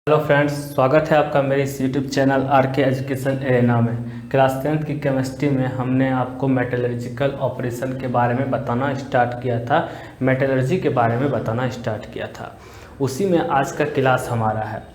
Hello friends, स्वागत है आपका मेरे इस YouTube channel RK education arena में। क्लास 10th की केमिस्ट्री में हमने आपको मेटलर्जिकल ऑपरेशन के बारे में बताना स्टार्ट किया था, मेटलर्जी के बारे में बताना स्टार्ट किया था। उसी में आज का क्लास हमारा है।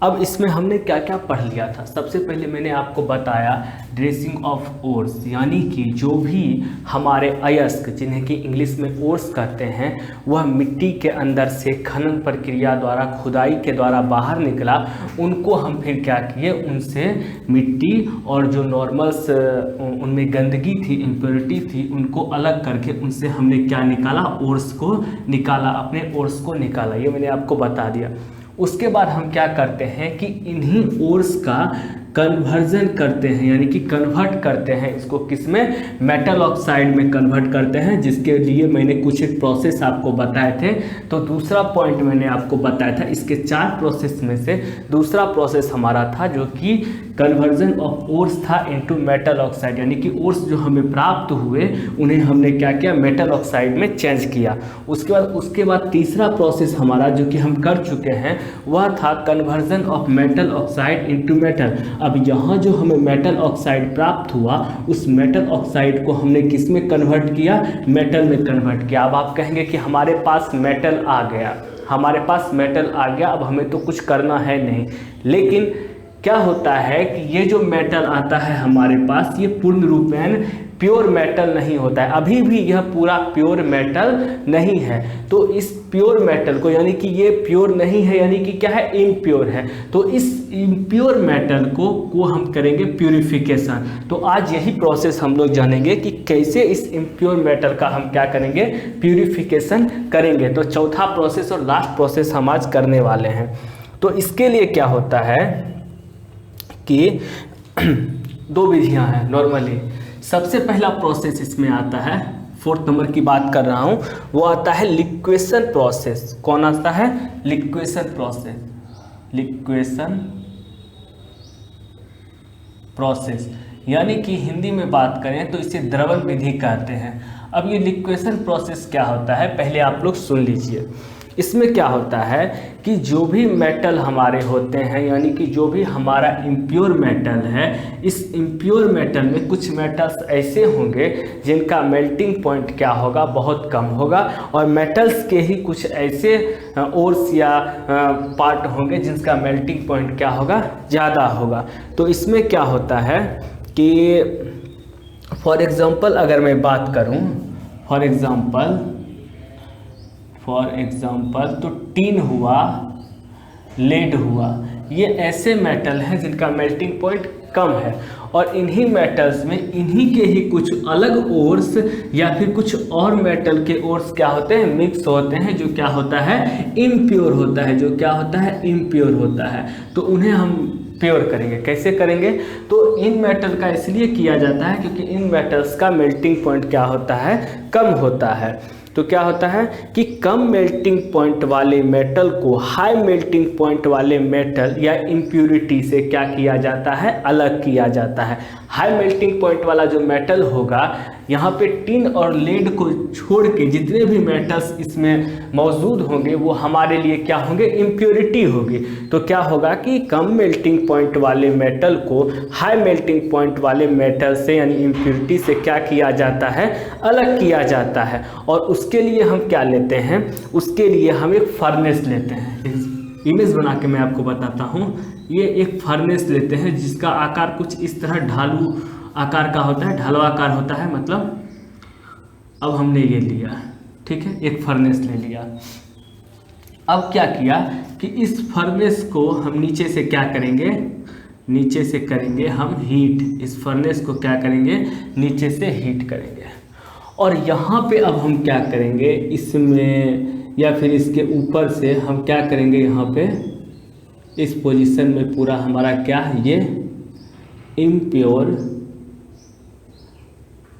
अब इसमें हमने क्या क्या पढ़ लिया था। सबसे पहले मैंने आपको बताया ड्रेसिंग ऑफ ओर्स, यानी कि जो भी हमारे अयस्क, जिन्हें कि इंग्लिश में ओर्स कहते हैं, वह मिट्टी के अंदर से खनन प्रक्रिया द्वारा, खुदाई के द्वारा बाहर निकला। उनको हम फिर क्या किए, उनसे मिट्टी और जो नॉर्मल्स उनमें गंदगी थी, इम्प्योरिटी थी, उनको अलग करके उनसे हमने क्या निकाला, ओर्स को निकाला, अपने ओर्स को निकाला। ये मैंने आपको बता दिया। उसके बाद हम क्या करते हैं कि इन्हीं ओर्स का कन्वर्जन करते हैं, यानी कि कन्वर्ट करते हैं इसको किसमें, मेटल ऑक्साइड में कन्वर्ट करते हैं, जिसके लिए मैंने कुछ एक प्रोसेस आपको बताए थे। तो दूसरा पॉइंट मैंने आपको बताया था, इसके 4 प्रोसेस में से दूसरा प्रोसेस हमारा था जो कि कन्वर्जन ऑफ ओर्स था इनटू मेटल ऑक्साइड, यानी कि ओर्स जो हमें प्राप्त हुए उन्हें हमने क्या किया, मेटल ऑक्साइड में चेंज किया। उसके बाद तीसरा प्रोसेस हमारा जो कि हम कर चुके हैं वह था conversion of metal oxide into metal. अब यहाँ जो हमें मेटल ऑक्साइड प्राप्त हुआ, उस मेटल ऑक्साइड को हमने किस में कन्वर्ट किया, मेटल में कन्वर्ट किया। अब आप कहेंगे कि हमारे पास मेटल आ गया, हमारे पास मेटल आ गया, अब हमें तो कुछ करना है नहीं। लेकिन क्या होता है कि ये जो मेटल आता है हमारे पास, ये पूर्ण रूपेण प्योर मेटल नहीं होता है, अभी भी यह पूरा प्योर मेटल नहीं है। तो इस प्योर मेटल को, यानी कि ये प्योर नहीं है, यानी कि क्या है, इम्प्योर है। तो इस इम्प्योर मेटल को हम करेंगे प्यूरिफिकेशन। तो आज यही प्रोसेस हम लोग जानेंगे कि कैसे इस इम्प्योर मेटल का हम क्या करेंगे, प्यूरिफिकेशन करेंगे। तो चौथा प्रोसेस और लास्ट प्रोसेस हम आज करने वाले हैं। तो इसके लिए क्या होता है कि 2 विधियां हैं नॉर्मली। सबसे पहला प्रोसेस इसमें आता है, 4th नंबर की बात कर रहा हूं, वो आता है लिक्वेशन प्रोसेस। कौन आता है, लिक्वेशन प्रोसेस। लिक्वेशन प्रोसेस यानी कि हिंदी में बात करें तो इसे द्रवण विधि कहते हैं। अब ये लिक्वेशन प्रोसेस क्या होता है, पहले आप लोग सुन लीजिए। इसमें क्या होता है कि जो भी मेटल हमारे होते हैं, यानी कि जो भी हमारा इम्प्योर मेटल है, इस इम्प्योर मेटल में कुछ मेटल्स ऐसे होंगे जिनका मेल्टिंग पॉइंट क्या होगा, बहुत कम होगा, और मेटल्स के ही कुछ ऐसे ओर्स या पार्ट होंगे जिनका मेल्टिंग पॉइंट क्या होगा, ज़्यादा होगा। तो इसमें क्या होता है कि फॉर एग्ज़ाम्पल अगर मैं बात करूँ, फॉर एग्ज़ाम्पल तो टीन हुआ, लेड हुआ, ये ऐसे मेटल हैं जिनका मेल्टिंग पॉइंट कम है, और इन्हीं मेटल्स में इन्हीं के ही कुछ अलग ओर्स या फिर कुछ और मेटल के ओर्स क्या होते हैं, मिक्स होते हैं, जो क्या होता है, इम्प्योर होता है, जो क्या होता है, इम्प्योर होता है। तो उन्हें हम प्योर करेंगे। कैसे करेंगे, तो इन मेटल का इसलिए किया जाता है क्योंकि इन मेटल्स का मेल्टिंग पॉइंट क्या होता है, कम होता है। तो क्या होता है कि कम मेल्टिंग पॉइंट वाले मेटल को हाई मेल्टिंग पॉइंट वाले मेटल या इम्प्यूरिटी से क्या किया जाता है, अलग किया जाता है। हाई मेल्टिंग पॉइंट वाला जो मेटल होगा, यहाँ पे टिन और लेड को छोड़ के जितने भी मेटल्स इसमें मौजूद होंगे वो हमारे लिए क्या होंगे, इम्प्योरिटी होगी। तो क्या होगा कि कम मेल्टिंग पॉइंट वाले मेटल को हाई मेल्टिंग पॉइंट वाले मेटल से, यानी इम्प्योरिटी से क्या किया जाता है, अलग किया जाता है। और उसके लिए हम क्या लेते हैं, उसके लिए हम एक फर्नेस लेते हैं। इमेज बना के मैं आपको बताता हूँ। ये एक फर्नेस लेते हैं जिसका आकार कुछ इस तरह ढालू आकार का होता है, ढालू आकार होता है, मतलब अब हमने ये लिया, ठीक है, एक फर्नेस ले लिया। अब क्या किया कि इस फर्नेस को हम नीचे से क्या करेंगे, नीचे से करेंगे हम हीट। इस फर्नेस को क्या करेंगे, नीचे से हीट करेंगे। और यहाँ पे अब हम क्या करेंगे, इसमें या फिर इसके ऊपर से हम क्या करेंगे, यहाँ पे इस पोजीशन में पूरा हमारा क्या है, ये इम्प्योर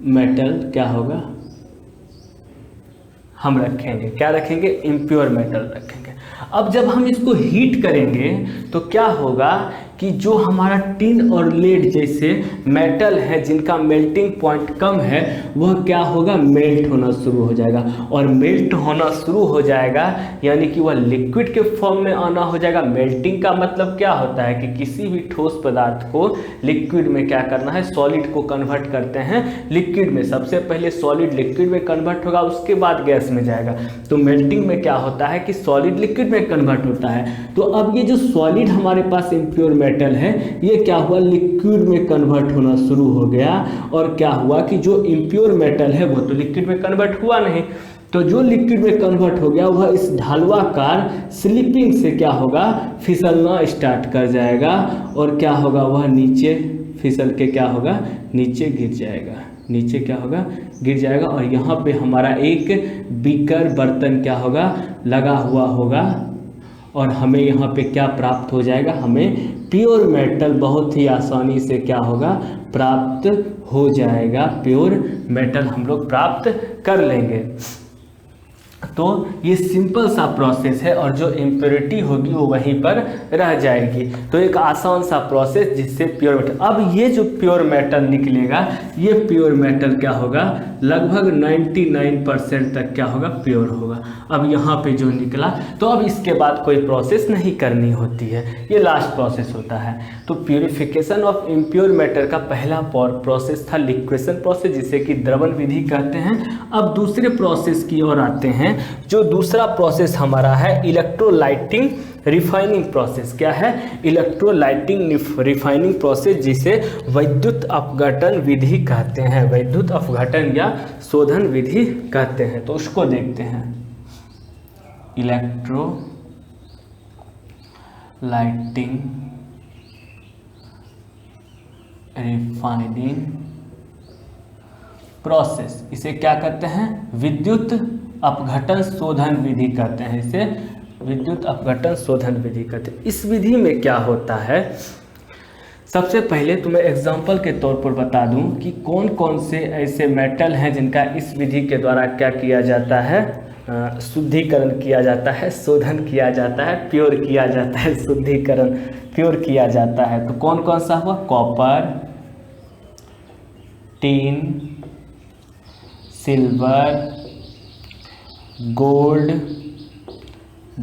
मेटल क्या होगा, हम रखेंगे। क्या रखेंगे, इम्प्योर मेटल रखेंगे। अब जब हम इसको हीट करेंगे तो क्या होगा कि जो हमारा टिन और लेड जैसे मेटल है जिनका मेल्टिंग पॉइंट कम है वह क्या होगा, मेल्ट होना शुरू हो जाएगा। और मेल्ट होना शुरू हो जाएगा यानी कि वह लिक्विड के फॉर्म में आना हो जाएगा। मेल्टिंग का मतलब क्या होता है कि किसी भी ठोस पदार्थ को लिक्विड में क्या करना है, सॉलिड को कन्वर्ट करते हैं लिक्विड में। सबसे पहले सॉलिड लिक्विड में कन्वर्ट होगा, उसके बाद गैस में जाएगा। तो मेल्टिंग में क्या होता है कि सॉलिड लिक्विड में कन्वर्ट होता है। तो अब ये जो सॉलिड हमारे पास इम्प्योर मेटल है ये क्या हुआ, लिक्विड में कन्वर्ट होना शुरू हो गया। और क्या हुआ कि जो इम्प्योर मेटल है वो तो लिक्विड में कन्वर्ट हुआ नहीं, तो जो लिक्विड में कन्वर्ट हो गया वह इस ढालवाकार स्लिपिंग से क्या होगा, फिसलना स्टार्ट कर जाएगा। और क्या होगा, वह नीचे फिसल के क्या होगा, नीचे गिर जाएगा। नीचे क्या होगा, गिर जाएगा। और यहाँ पे हमारा एक बीकर बर्तन क्या होगा, लगा हुआ होगा। और हमें यहाँ पे क्या प्राप्त हो जाएगा, हमें प्योर मेटल बहुत ही आसानी से क्या होगा, प्राप्त हो जाएगा। प्योर मेटल हम लोग प्राप्त कर लेंगे। तो ये सिंपल सा प्रोसेस है और जो इम्प्योरिटी होगी वो वहीं पर रह जाएगी। तो एक आसान सा प्रोसेस जिससे प्योर मेटल, अब ये जो प्योर मेटल निकलेगा ये प्योर मेटल क्या होगा, लगभग 99% तक क्या होगा, प्योर होगा। अब यहाँ पे जो निकला, तो अब इसके बाद कोई प्रोसेस नहीं करनी होती है, ये लास्ट प्रोसेस होता है। तो प्योरिफिकेशन ऑफ इम्प्योर मेटल का पहला प्रोसेस था लिक्वेशन प्रोसेस, जिसे कि द्रवण विधि कहते हैं। अब दूसरे प्रोसेस की ओर आते हैं। जो दूसरा प्रोसेस हमारा है इलेक्ट्रोलाइटिंग रिफाइनिंग प्रोसेस। क्या है, इलेक्ट्रोलाइटिंग रिफाइनिंग प्रोसेस, जिसे वैद्युत अपघटन विधि कहते हैं। वैद्युत अपघटन या शोधन विधि कहते हैं। तो उसको देखते हैं, इलेक्ट्रोलाइटिंग रिफाइनिंग प्रोसेस, इसे क्या कहते हैं, विद्युत अपघटन शोधन विधि कहते हैं। इसे विद्युत अपघटन शोधन विधि कहते हैं। इस विधि में क्या होता है, सबसे पहले तुम्हें एग्जाम्पल के तौर पर बता दूं कि कौन कौन से ऐसे मेटल हैं जिनका इस विधि के द्वारा क्या किया जाता है, शुद्धिकरण किया जाता है, शोधन किया जाता है, प्योर किया जाता है, शुद्धिकरण प्योर किया जाता है। तो कौन कौन सा हुआ, copper, tin, silver, gold,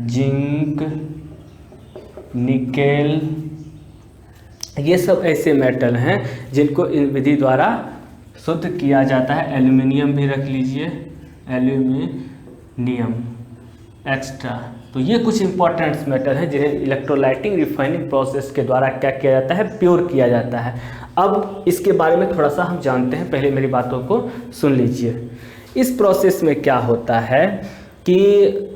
zinc, nickel, ये सब ऐसे मेटल हैं जिनको इन विधि द्वारा शुद्ध किया जाता है। एल्युमिनियम भी रख लीजिए, एल्युमिनियम एक्स्ट्रा। तो ये कुछ इंपॉर्टेंट मेटल हैं जिन्हें इलेक्ट्रोलाइटिंग रिफाइनिंग प्रोसेस के द्वारा क्या किया जाता है, प्योर किया जाता है। अब इसके बारे में थोड़ा सा हम जानते हैं, पहले मेरी बातों को सुन लीजिए। इस प्रोसेस में क्या होता है कि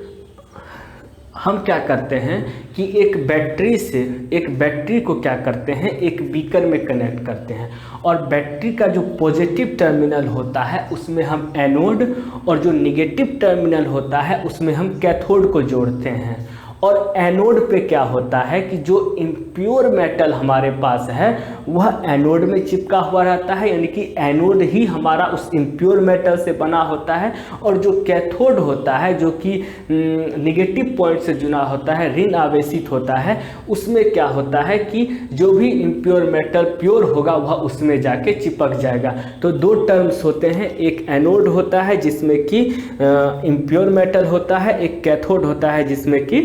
हम क्या करते हैं कि एक बैटरी को क्या करते हैं, एक बीकर में कनेक्ट करते हैं। और बैटरी का जो पॉजिटिव टर्मिनल होता है उसमें हम एनोड, और जो निगेटिव टर्मिनल होता है उसमें हम कैथोड को जोड़ते हैं। और एनोड पे क्या होता है कि जो इम्प्योर मेटल हमारे पास है वह एनोड में चिपका हुआ रहता है, यानी कि एनोड ही हमारा उस इम्प्योर मेटल से बना होता है। और जो कैथोड होता है, जो कि निगेटिव पॉइंट से जुड़ा होता है, ऋण आवेशित होता है, उसमें क्या होता है कि जो भी इम्प्योर मेटल प्योर होगा वह उसमें जाके चिपक जाएगा। तो दो टर्म्स होते हैं, एक एनोड होता है जिसमें कि इम्प्योर मेटल होता है, एक कैथोड होता है जिसमें कि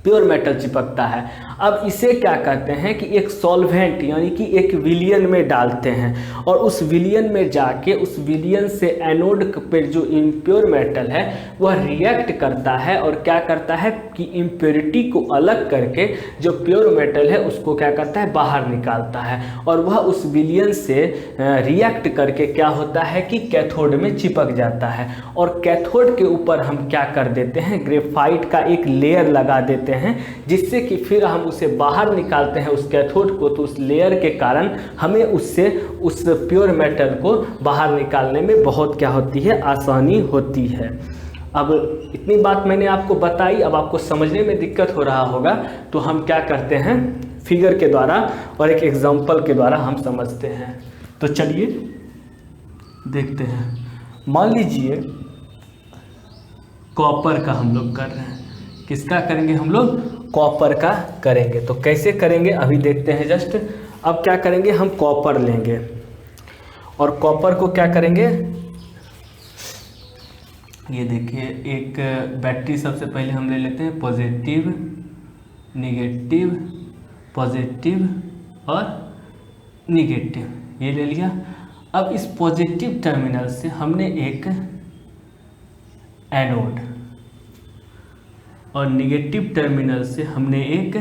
प्योर मेटल चिपकता है। अब इसे क्या कहते हैं कि एक सॉल्वेंट यानी कि एक विलियन में डालते हैं, और उस विलियन में जाके उस विलियन से एनोड पे जो इम्प्योर मेटल है वह रिएक्ट करता है और क्या करता है कि इम्प्योरिटी को अलग करके जो प्योर मेटल है उसको क्या करता है, बाहर निकालता है। और वह उस विलियन से रिएक्ट करके क्या होता है कि कैथोड में चिपक जाता है। और कैथोड के ऊपर हम क्या कर देते हैं, ग्रेफाइट का एक लेयर लगा देते हैं, जिससे कि फिर हम उसे बाहर निकालते हैं उस कैथोड को। तो उस लेयर के कारण हमें उससे उस प्योर मेटल को बाहर निकालने में बहुत क्या होती है, आसानी होती है। अब इतनी बात मैंने आपको बताई, अब आपको समझने में दिक्कत हो रहा होगा, तो हम क्या करते हैं, फिगर के द्वारा और एक एग्जांपल के द्वारा हम समझते हैं। तो चलिए देखते हैं। मान लीजिए कॉपर का हम लोग कर रहे हैं, किसका करेंगे हम लोग, कॉपर का करेंगे। तो कैसे करेंगे अभी देखते हैं जस्ट। अब क्या करेंगे, हम कॉपर लेंगे और कॉपर को क्या करेंगे, ये देखिए एक बैटरी सबसे पहले हम ले लेते हैं, पॉजिटिव निगेटिव, पॉजिटिव और निगेटिव, ये ले लिया। अब इस पॉजिटिव टर्मिनल से हमने एक एनोड और निगेटिव टर्मिनल से हमने एक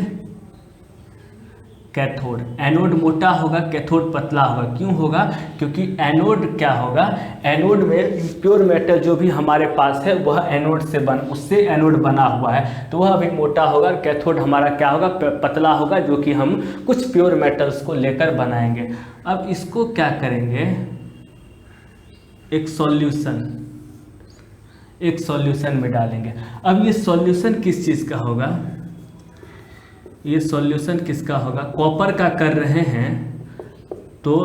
कैथोड। एनोड मोटा होगा, कैथोड पतला होगा। क्यों होगा, क्योंकि एनोड क्या होगा, एनोड में इम्प्योर मेटल जो भी हमारे पास है वह एनोड से उससे एनोड बना हुआ है, तो वह अभी मोटा होगा। कैथोड हमारा क्या होगा, पतला होगा, जो कि हम कुछ प्योर मेटल्स को लेकर बनाएंगे। अब इसको क्या करेंगे, एक सॉल्यूशन में डालेंगे। अब ये सॉल्यूशन किस चीज़ का होगा, ये सॉल्यूशन किसका होगा, कॉपर का कर रहे हैं तो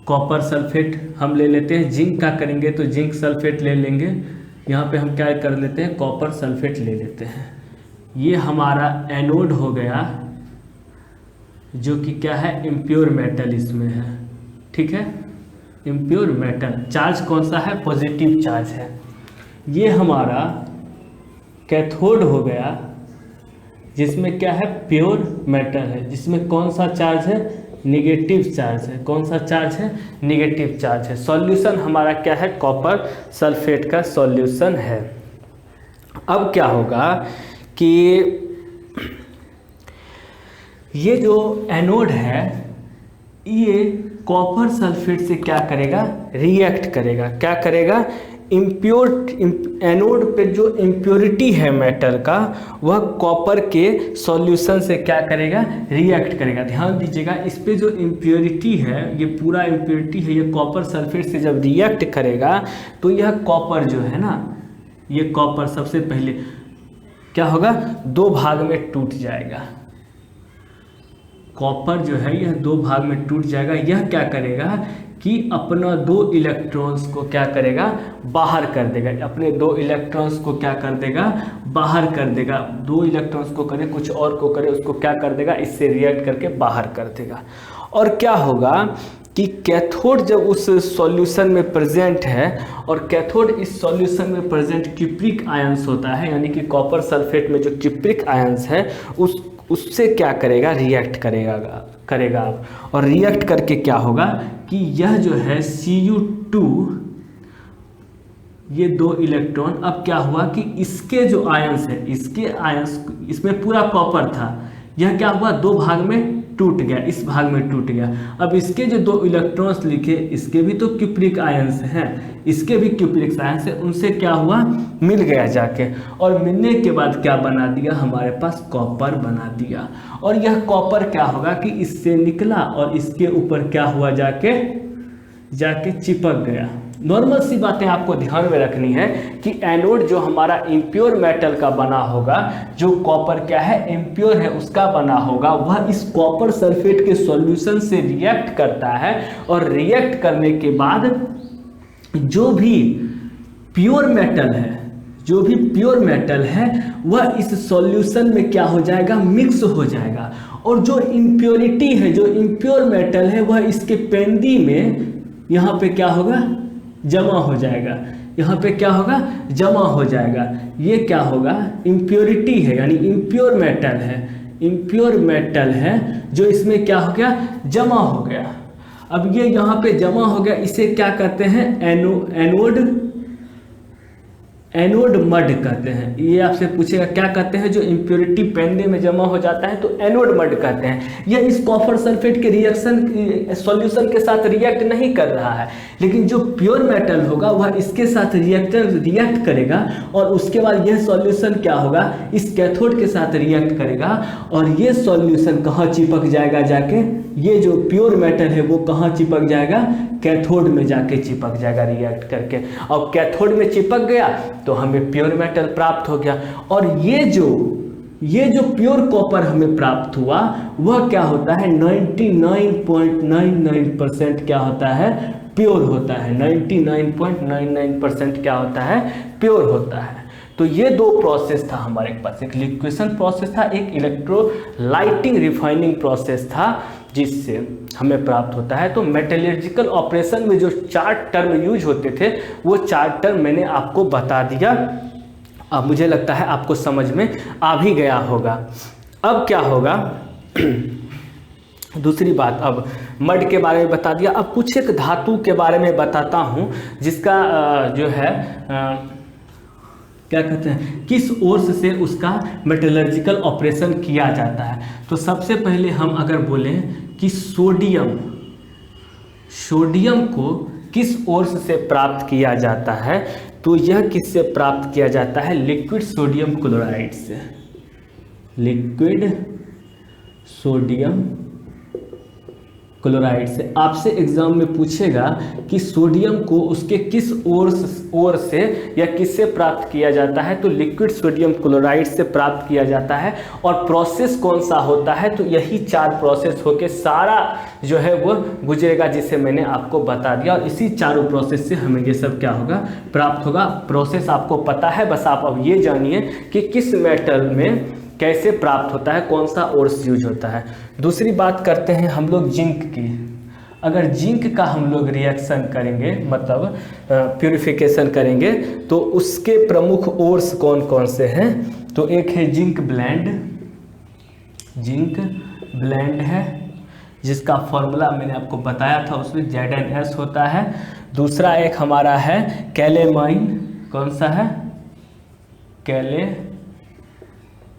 कॉपर सल्फेट हम ले लेते हैं। जिंक का करेंगे तो जिंक सल्फेट ले लेंगे। यहाँ पे हम क्या कर लेते हैं, कॉपर सल्फेट ले लेते हैं। ये हमारा एनोड हो गया, जो कि क्या है, इम्प्योर मेटल इसमें है, ठीक है, इम्प्योर मेटल। चार्ज कौन सा है, पॉजिटिव चार्ज है। ये हमारा कैथोड हो गया, जिसमें क्या है, प्योर मेटल है, जिसमें कौन सा चार्ज है, निगेटिव चार्ज है। कौन सा चार्ज है, निगेटिव चार्ज है। सॉल्यूशन हमारा क्या है, कॉपर सल्फेट का सॉल्यूशन है। अब क्या होगा कि ये जो एनोड है ये कॉपर सल्फेट से क्या करेगा, रिएक्ट करेगा। क्या करेगा, इम्प्योर एनोड पे जो इम्प्योरिटी है मेटल का, वह कॉपर के सॉल्यूशन से क्या करेगा, रिएक्ट करेगा। ध्यान दीजिएगा, इस पे जो इम्प्योरिटी है, ये पूरा इम्प्योरिटी है, ये कॉपर सल्फेट से जब रिएक्ट करेगा तो यह कॉपर जो है ना, ये कॉपर सबसे पहले क्या होगा, दो भाग में टूट जाएगा। कॉपर जो है यह दो भाग में टूट जाएगा। यह क्या करेगा कि अपना दो इलेक्ट्रॉन्स को क्या करेगा, बाहर कर देगा। अपने दो इलेक्ट्रॉन्स को क्या कर देगा, बाहर कर देगा। दो इलेक्ट्रॉन्स को करे, कुछ और को करे, उसको क्या कर देगा, इससे रिएक्ट करके बाहर कर देगा। और क्या होगा कि कैथोड जब उस सॉल्यूशन में प्रेजेंट है, और कैथोड इस सॉल्यूशन में प्रेजेंट क्यूप्रिक आयंस होता है, यानी कि कॉपर सल्फेट में जो क्यूप्रिक आयंस है उससे क्या करेगा, रिएक्ट करेगा आप। और रिएक्ट करके क्या होगा कि यह जो है Cu2, ये दो इलेक्ट्रॉन, अब क्या हुआ कि इसके जो आयंस है, इसके आयंस, इसमें पूरा कॉपर था, यह क्या हुआ, दो भाग में टूट गया, इस भाग में टूट गया। अब इसके जो दो इलेक्ट्रॉन्स लिखे, इसके भी तो क्यूप्रिक आयंस हैं, इसके भी क्यूप्रिक आयंस है, उनसे क्या हुआ, मिल गया जाके। और मिलने के बाद क्या बना दिया, हमारे पास कॉपर बना दिया। और यह कॉपर क्या होगा कि इससे निकला और इसके ऊपर क्या हुआ, जाके चिपक गया। नॉर्मल सी बातें आपको ध्यान में रखनी है कि एनोड जो हमारा इम्प्योर मेटल का बना होगा, जो कॉपर क्या है, इम्प्योर है, उसका बना होगा, वह इस कॉपर सल्फेट के सॉल्यूशन से रिएक्ट करता है। और रिएक्ट करने के बाद जो भी प्योर मेटल है, वह इस सॉल्यूशन में क्या हो जाएगा, मिक्स हो जाएगा। और जो इम्प्योरिटी है, जो इम्प्योर मेटल है, वह इसके पेंदी में यहाँ पे क्या होगा, जमा हो जाएगा। यहाँ पे क्या होगा, जमा हो जाएगा। ये क्या होगा, इम्प्योरिटी है, यानी इम्प्योर मेटल है, जो इसमें क्या हो गया, जमा हो गया। अब ये यहाँ पे जमा हो गया, इसे क्या कहते हैं, एनोड मड कहते हैं। ये आपसे पूछेगा क्या कहते हैं, जो इम्प्योरिटी पेंदे में जमा हो जाता है तो एनोड मड कहते हैं। यह इस कॉपर सल्फेट के सॉल्यूशन के साथ रिएक्ट नहीं कर रहा है, लेकिन जो प्योर मेटल होगा वह इसके साथ रिएक्ट करेगा। और उसके बाद यह सॉल्यूशन क्या होगा, इस कैथोड के साथ रिएक्ट करेगा। और ये सॉल्यूशन कहाँ चिपक जाएगा, जाके ये जो प्योर मेटल है वो कहाँ चिपक जाएगा, कैथोड में जाके चिपक जाएगा रिएक्ट करके। और कैथोड में चिपक गया तो हमें प्योर मेटल प्राप्त हो गया। और ये जो प्योर कॉपर हमें प्राप्त हुआ, वह क्या होता है, 99.99% क्या होता है, प्योर होता है। 99.99% क्या होता है, प्योर होता है। तो ये दो प्रोसेस था हमारे पास, एक लिक्वेशन प्रोसेस था, एक इलेक्ट्रोलाइटिंग रिफाइनिंग प्रोसेस था जिससे हमें प्राप्त होता है। तो मेटलर्जिकल ऑपरेशन में जो 4 टर्म यूज होते थे वो 4 टर्म मैंने आपको बता दिया। अब मुझे लगता है आपको समझ में आ भी गया होगा। अब क्या होगा, दूसरी बात, अब मड के बारे में बता दिया। अब कुछ एक धातु के बारे में बताता हूँ जिसका जो है क्या कहते हैं, किस ओर से उसका मेटलर्जिकल ऑपरेशन किया जाता है। तो सबसे पहले हम अगर बोलें कि सोडियम को किस ओर से प्राप्त किया जाता है, तो यह किससे प्राप्त किया जाता है, लिक्विड सोडियम क्लोराइड से। लिक्विड सोडियम क्लोराइड से। आपसे एग्जाम में पूछेगा कि सोडियम को उसके किस ओर से या किससे प्राप्त किया जाता है, तो लिक्विड सोडियम क्लोराइड से प्राप्त किया जाता है। और प्रोसेस कौन सा होता है, तो यही 4 प्रोसेस होके सारा जो है वो गुजरेगा जिसे मैंने आपको बता दिया। और इसी चारों प्रोसेस से हमें ये सब क्या होगा, प्राप्त होगा। प्रोसेस आपको पता है, बस आप अब ये जानिए कि किस मेटल में कैसे प्राप्त होता है, कौन सा ओर्स यूज होता है। दूसरी बात करते हैं हम लोग जिंक की। अगर जिंक का हम लोग रिएक्शन करेंगे, मतलब प्यूरिफिकेशन करेंगे, तो उसके प्रमुख ओर्स कौन कौन से हैं, तो एक है जिंक ब्लेंड है जिसका फॉर्मूला मैंने आपको बताया था, उसमें ZnS होता है। दूसरा एक हमारा है कैलेमाइन, कौन सा है,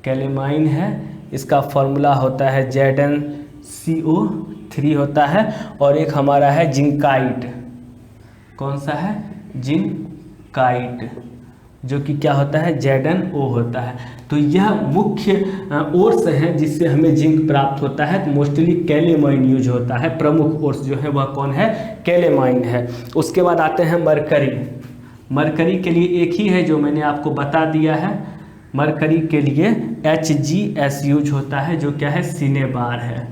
कैलेमाइन है, इसका फॉर्मूला होता है ZnCO3 होता है। और एक हमारा है जिंकाइट, कौन सा है, जिंकाइट, जो कि क्या होता है, ZnO होता है। तो यह मुख्य ओर्स हैं जिससे हमें जिंक प्राप्त होता है। तो मोस्टली कैलेमाइन यूज होता है, प्रमुख ओर्स जो है वह कौन है, कैलेमाइन है। उसके बाद आते हैं मरकरी के लिए एक ही है जो मैंने आपको बता दिया है। मरकरी के लिए HgS यूज होता है, जो क्या है, सिनेबार है।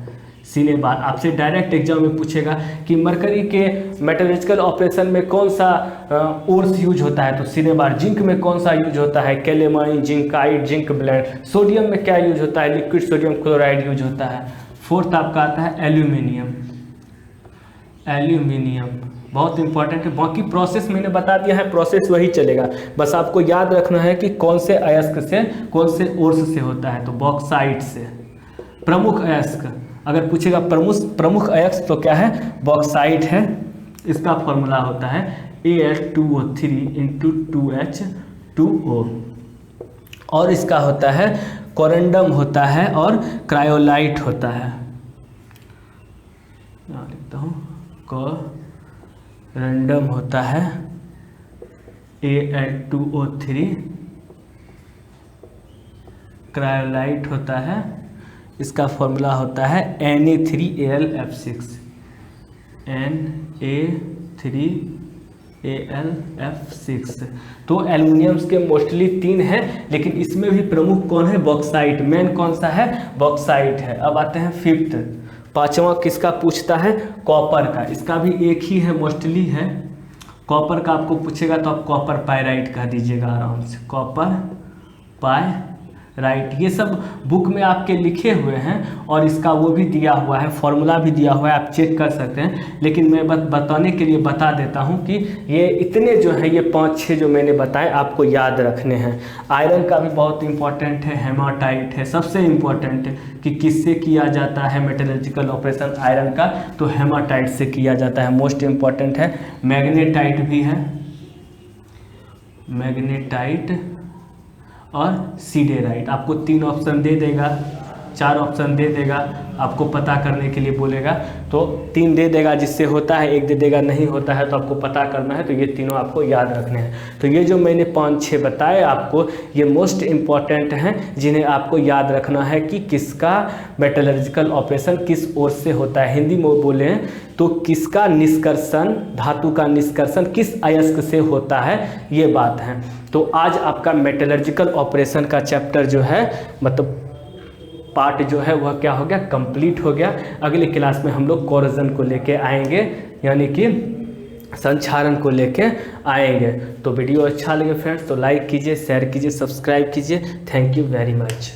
सिनेबार आपसे डायरेक्ट एग्जाम में पूछेगा कि मरकरी के मेटलर्जिकल ऑपरेशन में कौन सा ओर्स यूज होता है, तो सिनेबार। जिंक में कौन सा यूज होता है, calamine, zincite, zinc blende. Sodium में क्या यूज होता है, लिक्विड सोडियम क्लोराइड यूज होता है। फोर्थ आपका आता है एल्यूमिनियम, बहुत इंपॉर्टेंट है। बाकी प्रोसेस मैंने बता दिया है, प्रोसेस वही चलेगा, बस आपको याद रखना है कि कौन से अयस्क से, कौन से ओर्स से होता है। तो बॉक्साइट से। प्रमुख अयस्क अगर पूछेगा, प्रमुख अयस्क तो क्या है, बॉक्साइट है। इसका फॉर्मूला होता है Al2O3 × 2H2O। और इसका होता है कोरंडम होता है और क्रायोलाइट होता है। लिखता हूँ, कोरंडम होता है Al2O3, क्रायोलाइट होता है, इसका फॉर्मूला होता है Na3AlF6। Na3AlF6। तो एल्युमिनियम्स के मोस्टली 3 हैं, लेकिन इसमें भी प्रमुख कौन है, बॉक्साइट। मेन कौन सा है, बॉक्साइट है। अब आते हैं फिफ्थ, 5वां किसका पूछता है, कॉपर का। इसका भी एक ही है, मोस्टली है। कॉपर का आपको पूछेगा तो आप कॉपर पायराइट कह दीजिएगा आराम से, कॉपर पायराइट। ये सब बुक में आपके लिखे हुए हैं और इसका वो भी दिया हुआ है, फॉर्मूला भी दिया हुआ है, आप चेक कर सकते हैं। लेकिन मैं बताने के लिए बता देता हूँ कि ये इतने जो है, ये 5-6 जो मैंने बताए आपको याद रखने हैं। आयरन का भी बहुत इंपॉर्टेंट है, हेमाटाइट है। सबसे इम्पॉर्टेंट कि किससे किया जाता है मेटलर्जिकल ऑपरेशन आयरन का, तो हेमाटाइट से किया जाता है, मोस्ट इम्पॉर्टेंट है। मैग्नेटाइट भी है, मैग्नेटाइट और सीडेराइट। आपको 3 ऑप्शन दे देगा, 4 ऑप्शन दे देगा, आपको पता करने के लिए बोलेगा तो 3 दे देगा जिससे होता है, 1 दे देगा नहीं होता है, तो आपको पता करना है। तो ये तीनों आपको याद रखने हैं। तो ये जो मैंने 5-6 बताए आपको, ये मोस्ट इम्पॉर्टेंट हैं जिन्हें आपको याद रखना है कि किसका मेटलर्जिकल ऑपरेशन किस ओर से होता है। हिंदी में बोले तो किसका निष्कर्षण, धातु का निष्कर्षण किस अयस्क से होता है, ये बात है। तो आज आपका मेटलर्जिकल ऑपरेशन का चैप्टर जो है, मतलब पार्ट जो है वह क्या हो गया, कंप्लीट हो गया। अगले क्लास में हम लोग कोरोजन को लेके आएंगे, यानी कि संचालन को लेके आएंगे। तो वीडियो अच्छा लगे फ्रेंड्स तो लाइक कीजिए, शेयर कीजिए, सब्सक्राइब कीजिए। Thank you very much.